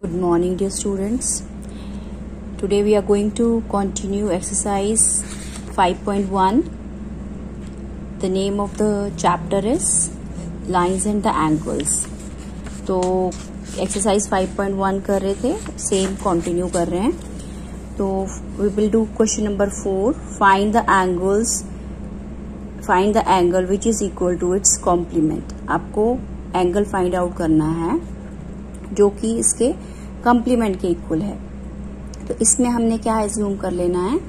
Good morning, dear students. Today we are going to continue exercise 5.1. The name of the chapter is Lines and the Angles. तो exercise 5.1 कर रहे थे, same continue कर रहे हैं. तो we will do question number 4. Find the angle which is equal to its complement. आपको angle find out करना है जो कि इसके कॉम्प्लीमेंट के इक्वल है. तो इसमें हमने क्या एज्यूम कर लेना है,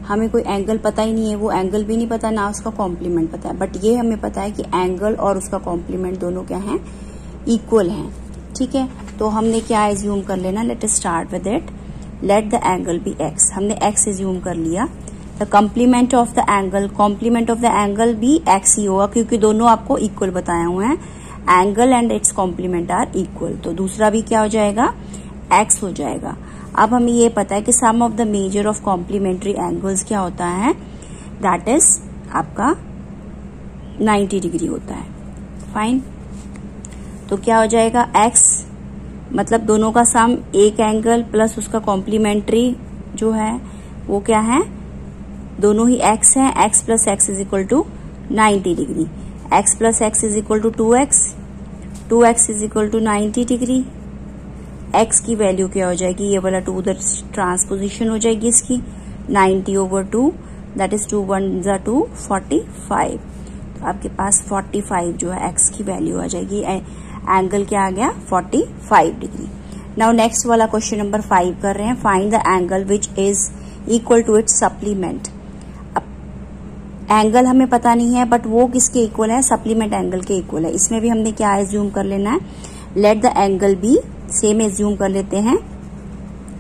हमें कोई एंगल पता ही नहीं है, वो एंगल भी नहीं पता ना उसका कॉम्प्लीमेंट पता है, बट ये हमें पता है कि एंगल और उसका कॉम्प्लीमेंट दोनों क्या हैं, इक्वल हैं. ठीक है, तो हमने क्या एज्यूम कर लेना, let us start with it. Let the angle be x. हमने एक्स एज्यूम कर लिया. The complement of the angle भी एक्स ही होगा क्योंकि दोनों आपको इक्वल बताए हुए हैं. Angle and its complement are equal, तो दूसरा भी क्या हो जाएगा, एक्स हो जाएगा. अब हमें ये पता है कि sum of the measure of complementary angles क्या होता है, दैट इज आपका 90 डिग्री होता है. फाइन, तो क्या हो जाएगा, एक्स मतलब दोनों का सम एक एंगल प्लस उसका कॉम्प्लीमेंट्री जो है वो क्या है, दोनों ही एक्स है. X plus x is equal to 90 degree. X plus x is equal to 2x. 2x is equal to 90 degree. x की वैल्यू क्या हो जाएगी, ये वाला 2 उधर ट्रांसपोजिशन हो जाएगी इसकी, 90/2 दैट इज 2 1 2 45. तो आपके पास 45 जो है x की वैल्यू आ जाएगी. एंगल क्या आ गया, 45 डिग्री. नाउ नेक्स्ट वाला क्वेश्चन नंबर 5 कर रहे हैं. Find the angle which is equal to its supplement. Angle हमें पता नहीं है बट वो किसके इक्वल है, सप्लीमेंट एंगल के इक्वल है. इसमें भी हमने क्या एज्यूम कर लेना है, let the angle be, same assume कर लेते हैं,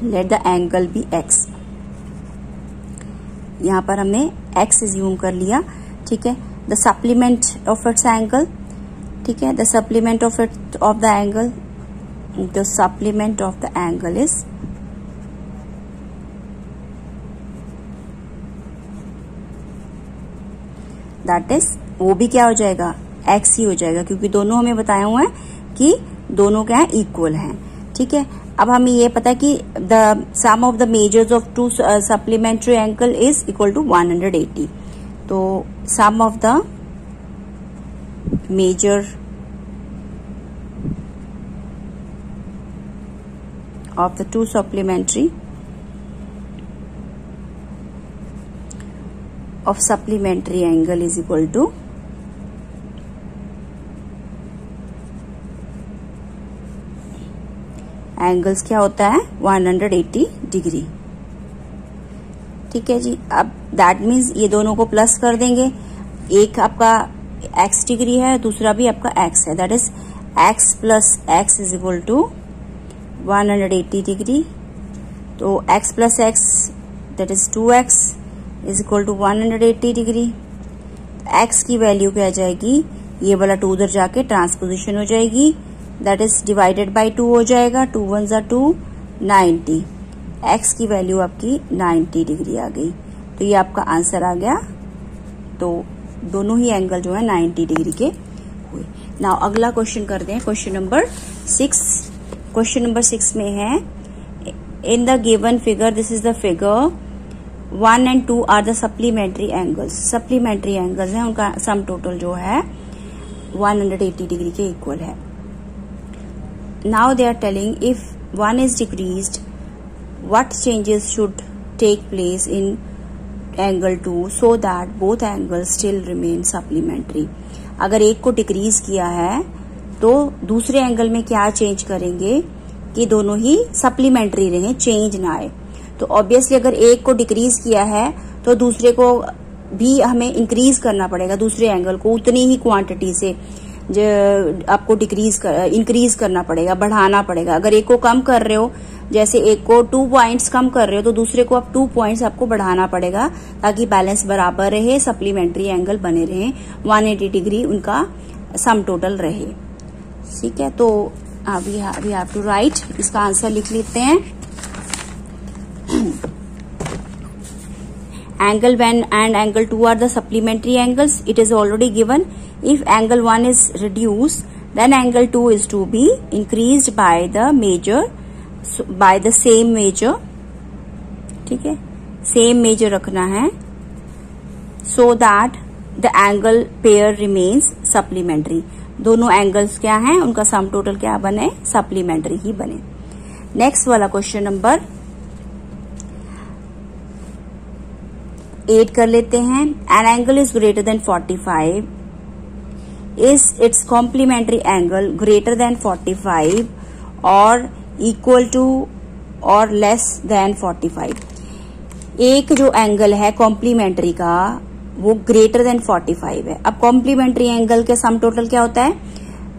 let the angle be x. यहां पर हमने एक्स एज्यूम कर लिया. ठीक है, the supplement of its angle. ठीक है, the supplement of the angle, the supplement of the angle is that is, वो भी क्या हो जाएगा, एक्स ही हो जाएगा क्योंकि दोनों हमें बताया हुआ है कि दोनों क्या है, इक्वल हैं. ठीक है, अब हमें ये पता है कि the sum of the measures of two supplementary angle is equal to 180. तो sum of the measure of the two supplementary of supplementary angle is equal to angles क्या होता है, 180 डिग्री. ठीक है जी, अब दैट मीन्स ये दोनों को प्लस कर देंगे. एक आपका x डिग्री है, दूसरा भी आपका x है, that is x plus x is equal to 180 degree. तो x plus x that is 2x is equal to 180 degree. x की वैल्यू क्या आ जाएगी, ये वाला 2 उधर जाके ट्रांसपोजिशन हो जाएगी, दैट इज डिवाइडेड बाय 2 हो जाएगा. 2 1 2 90. x की वैल्यू आपकी 90 डिग्री आ गई. तो ये आपका आंसर आ गया. तो दोनों ही एंगल जो है 90 डिग्री के हुए. नाउ अगला क्वेश्चन करते हैं, क्वेश्चन नंबर 6. क्वेश्चन नंबर 6 में है, in the given figure, this is the figure, 1 and 2 are the supplementary angles. Supplementary angles हैं, उनका सम टोटल जो है 180 डिग्री के इक्वल है. Now they are telling if 1 is decreased, what changes should take place in angle 2 so that both angles still remain supplementary. अगर एक को decrease किया है तो दूसरे एंगल में क्या चेंज करेंगे कि दोनों ही सप्लीमेंट्री रहें, चेंज ना आए. तो ऑब्वियसली अगर एक को डिक्रीज किया है तो दूसरे को भी हमें इंक्रीज करना पड़ेगा, दूसरे एंगल को उतनी ही क्वांटिटी से आपको इंक्रीज करना पड़ेगा, बढ़ाना पड़ेगा. अगर एक को कम कर रहे हो, जैसे एक को 2 पॉइंट्स कम कर रहे हो तो दूसरे को अब 2 पॉइंट्स आपको बढ़ाना पड़ेगा ताकि बैलेंस बराबर रहे, सप्लीमेंट्री एंगल बने रहे, 180 डिग्री उनका सम टोटल रहे. ठीक है, तो वी हैव टू राइट, इसका आंसर लिख लेते हैं. Angle 1 and angle 2 are the supplementary angles. It is already given. If angle 1 is reduced, then angle 2 is to be increased by the major by the same measure, ठीक है, same measure रखना है, so that the angle pair remains supplementary. दोनों angles क्या हैं, उनका sum total क्या बने, सप्लीमेंट्री ही बने। नेक्स्ट वाला क्वेश्चन नंबर 8 कर लेते हैं। An angle is greater than 45, is its complementary angle greater than 45 और इक्वल टू और लेस देन 45। एक जो एंगल है कॉम्प्लीमेंट्री का वो ग्रेटर देन 45 है। अब कॉम्प्लीमेंट्री एंगल के सम टोटल क्या होता है,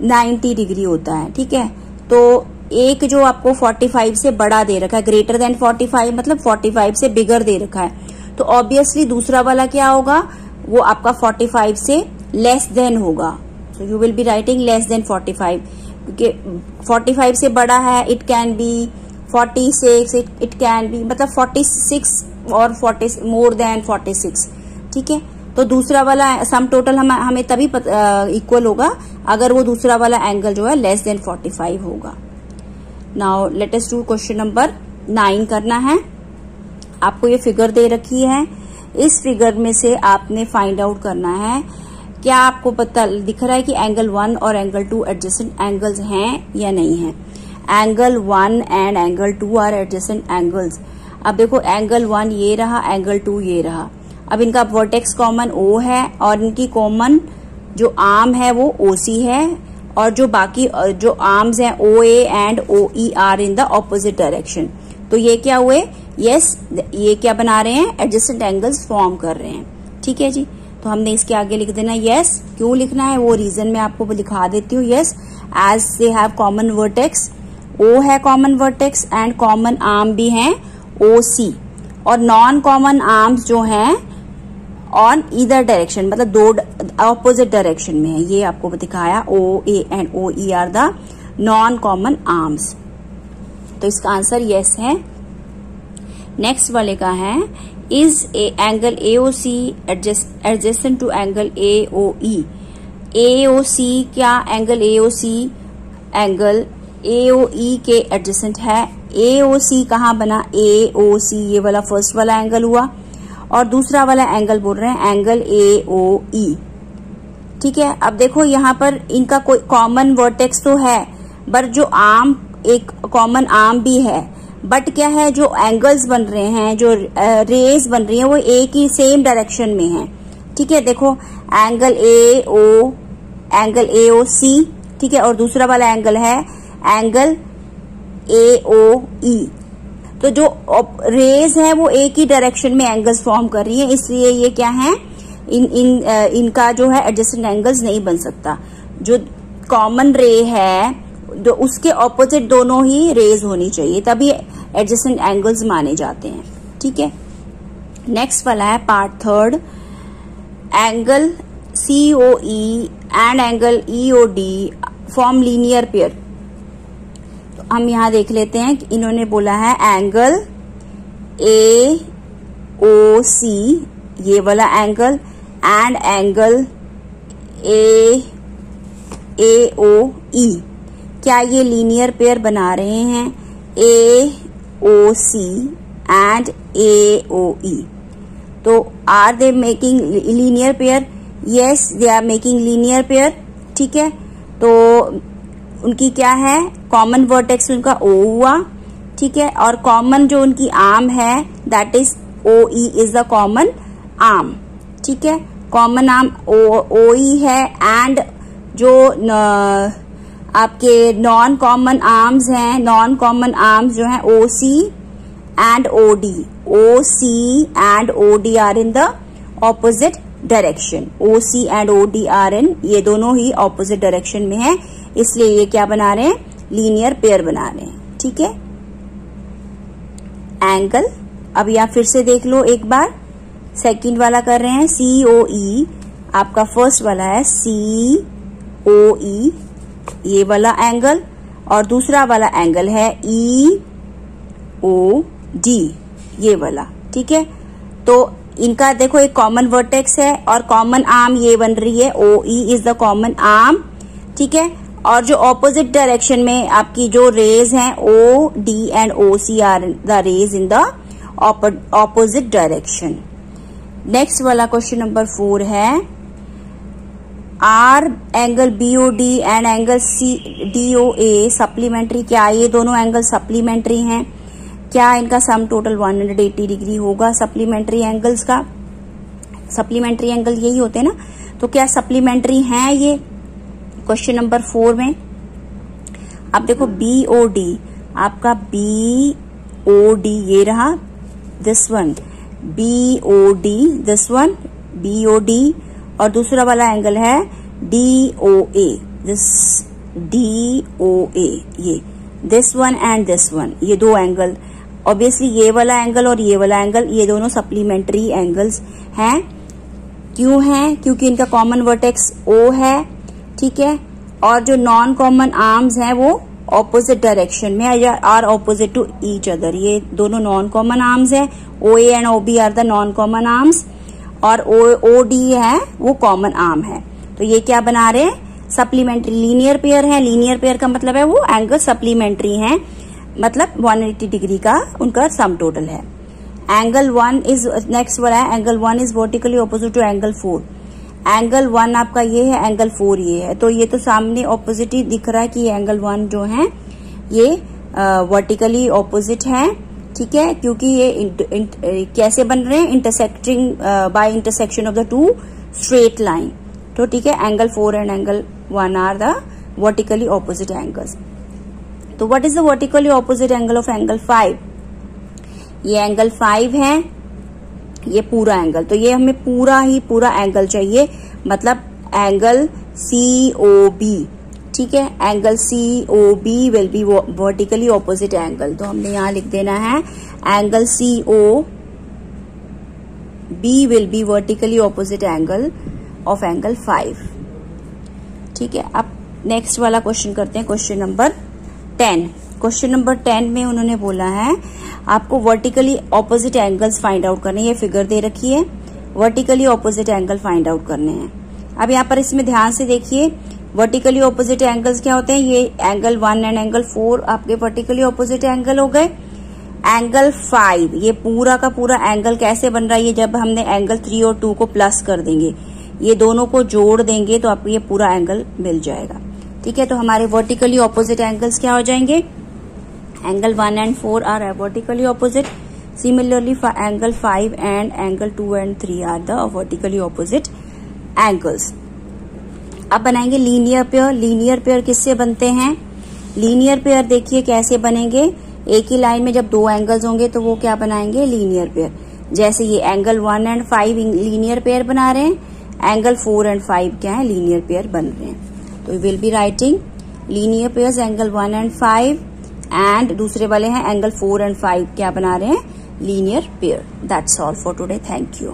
90 डिग्री होता है, ठीक है। तो एक जो आपको 45 से बड़ा दे रखा है, ग्रेटर देन 45 मतलब 45 से बिगर दे रखा है, तो ऑब्वियसली दूसरा वाला क्या होगा, वो आपका 45 से लेस देन होगा। So you will be writing less than 45, क्योंकि 45 से बड़ा है, it can be 46, it can be मतलब 46 और 40 मोर देन 46, ठीक है। तो दूसरा वाला सम टोटल हमें तभी इक्वल होगा अगर वो दूसरा वाला एंगल जो है लेस देन 45 होगा। Now let us do question number 9 करना है। आपको ये फिगर दे रखी है, इस फिगर में से आपने फाइंड आउट करना है क्या आपको पता दिख रहा है कि एंगल 1 और एंगल 2 एडजेसेंट एंगल्स हैं या नहीं है। Angle 1 and angle 2 are adjacent angles. अब देखो एंगल 1 ये रहा, एंगल 2 ये रहा। अब इनका वर्टेक्स कॉमन O है और इनकी कॉमन जो आर्म है वो OC है, और जो बाकी जो आर्म्स हैं OA and OE are in the opposite direction. तो ये क्या हुए, यस ये क्या बना रहे हैं, एडजेसेंट एंगल्स फॉर्म कर रहे हैं, ठीक है जी। तो हमने इसके आगे लिख देना यस। क्यों लिखना है वो रीजन मैं आपको दिखा देती हूँ। Yes, as they have common vertex, O है common vertex and common arm भी है OC, और नॉन कॉमन आर्म्स जो हैं ऑन ईदर डायरेक्शन मतलब दो ऑपोजिट डायरेक्शन में है। ये आपको दिखाया, OA and OE are the non common arms. तो इसका आंसर यस है। नेक्स्ट वाले का है, is angle AOC adjacent to angle AOE। AOC क्या एंगल AOC एंगल AOE के एडजेसेंट है। AOC कहाँ बना, AOC ये वाला फर्स्ट वाला एंगल हुआ, और दूसरा वाला एंगल बोल रहे हैं एंगल AOE, ठीक है। अब देखो यहाँ पर इनका कोई कॉमन वर्टेक्स तो है, बट जो आर्म एक कॉमन आर्म भी है, बट क्या है जो एंगल्स बन रहे हैं, जो रेज बन रही है वो एक ही सेम डायरेक्शन में है, ठीक है। देखो एंगल AOC, ठीक है, और दूसरा वाला एंगल है एंगल AOE। तो जो रेज है वो एक ही डायरेक्शन में एंगल्स फॉर्म कर रही है, इसलिए ये क्या है, इनका जो है एडजेसेंट एंगल्स नहीं बन सकता। जो कॉमन रे है जो उसके ऑपोजिट दोनों ही रेज होनी चाहिए, तभी एडजेसेंट एंगल्स माने जाते हैं, ठीक है। नेक्स्ट वाला है part third, angle COE and angle EOD form linear pair. तो हम यहां देख लेते हैं कि इन्होंने बोला है एंगल AOC ये वाला एंगल एंड एंगल AOE, क्या ये लीनियर पेयर बना रहे हैं, AOC एंड AOE। तो are they making linear pair, yes they are making linear pair, ठीक है। तो उनकी क्या है, कॉमन वर्टेक्स उनका O हुआ, ठीक है, और कॉमन जो उनकी आर्म है that is OE is the common arm, ठीक है। कॉमन आर्म OE है, एंड जो आपके नॉन कॉमन आर्म्स हैं, नॉन कॉमन आर्म्स जो हैं OC and OD, OC and OD are in the opposite direction. OC and OD are in, ये दोनों ही ऑपोजिट डायरेक्शन में है, इसलिए ये क्या बना रहे हैं, लीनियर पेयर बना रहे हैं, ठीक है। एंगल अब यहाँ फिर से देख लो एक बार, सेकंड वाला कर रहे हैं COE, आपका फर्स्ट वाला है COE ये वाला एंगल, और दूसरा वाला एंगल है EOD ये वाला, ठीक है। तो इनका देखो एक कॉमन वर्टेक्स है और कॉमन आर्म ये बन रही है, OE is the common arm, ठीक है। और जो ऑपोजिट डायरेक्शन में आपकी जो रेज हैं O D and O C are the rays in the opposite direction. Next वाला क्वेश्चन नंबर 4 है are angle BOD and angle C DOA supplementary. क्या ये दोनों एंगल सप्लीमेंट्री हैं? क्या इनका सम टोटल 180 डिग्री होगा? सप्लीमेंट्री एंगल्स का सप्लीमेंट्री एंगल यही होते हैं ना, तो क्या सप्लीमेंट्री हैं ये? क्वेश्चन नंबर 4 में अब देखो बीओडी, आपका बीओडी ये रहा, this one BOD, this one BOD, और दूसरा वाला एंगल है डीओए, दिस डीओए, ये this one and this one, ये दो एंगल। ऑब्वियसली ये वाला एंगल और ये वाला एंगल, ये दोनों सप्लीमेंट्री एंगल्स हैं। क्यों हैं? क्योंकि इनका कॉमन वर्टेक्स ओ है, ठीक है, और जो नॉन कॉमन आर्म्स हैं वो ऑपोजिट डायरेक्शन में या are opposite to each other. ये दोनों नॉन कॉमन आर्म्स है, O A and O B are the non common arms, और ओ डी है वो कॉमन आर्म है। तो ये क्या बना रहे हैं? सप्लीमेंट्री लीनियर पेयर है। लीनियर पेयर का मतलब है वो एंगल सप्लीमेंट्री हैं, मतलब 180 डिग्री का उनका सम टोटल है। एंगल 1 इज नेक्स्ट वाला है, angle 1 is vertically opposite to angle 4। Angle 1 आपका ये है, एंगल 4 ये है, तो ये तो सामने ऑपोजिट ही दिख रहा है कि एंगल 1 जो है ये वर्टिकली ऑपोजिट है, ठीक है, क्योंकि ये कैसे बन रहे हैं? Intersecting by intersection of the two straight line. तो ठीक है, angle 4 and angle 1 are the vertically opposite angles. तो what is the vertically opposite angle of angle 5? ये एंगल 5 है, ये पूरा एंगल, तो ये हमें पूरा एंगल चाहिए, मतलब एंगल COB, ठीक है, angle COB will be vertically opposite angle. तो हमने यहां लिख देना है angle COB will be vertically opposite angle of angle 5, ठीक है। अब नेक्स्ट वाला क्वेश्चन करते हैं, क्वेश्चन नंबर 10। क्वेश्चन नंबर 10 में उन्होंने बोला है आपको vertically opposite angles find out करने। ये फिगर दे रखी है, vertically opposite angle find out करने हैं। अब यहाँ पर इसमें ध्यान से देखिए, वर्टिकली ऑपोजिट एंगल्स क्या होते हैं? ये एंगल 1 एंड एंगल 4 आपके वर्टिकली ऑपोजिट एंगल हो गए। एंगल 5 ये पूरा का पूरा एंगल कैसे बन रहा है? ये जब हमने एंगल 3 और 2 को प्लस कर देंगे, ये दोनों को जोड़ देंगे तो आपको ये पूरा एंगल मिल जाएगा, ठीक है। तो हमारे वर्टिकली ऑपोजिट एंगल्स क्या हो जाएंगे? Angle 1 and 4 are vertically opposite. Similarly angle 5 and angle 2 and 3 are the vertically opposite angles. अब बनाएंगे लीनियर पेयर। लीनियर पेयर किससे बनते हैं? लीनियर पेयर देखिए कैसे बनेंगे, एक ही लाइन में जब दो एंगल्स होंगे तो वो क्या बनाएंगे? Linear pair. जैसे ये एंगल 1 एंड 5 लीनियर पेयर बना रहे हैं, एंगल 4 एंड 5 क्या है? लीनियर पेयर बन रहे हैं। तो we will be writing linear pairs angle 1 and 5 and दूसरे वाले हैं एंगल 4 एंड 5 क्या बना रहे हैं? Linear pair. That's all for today, thank you.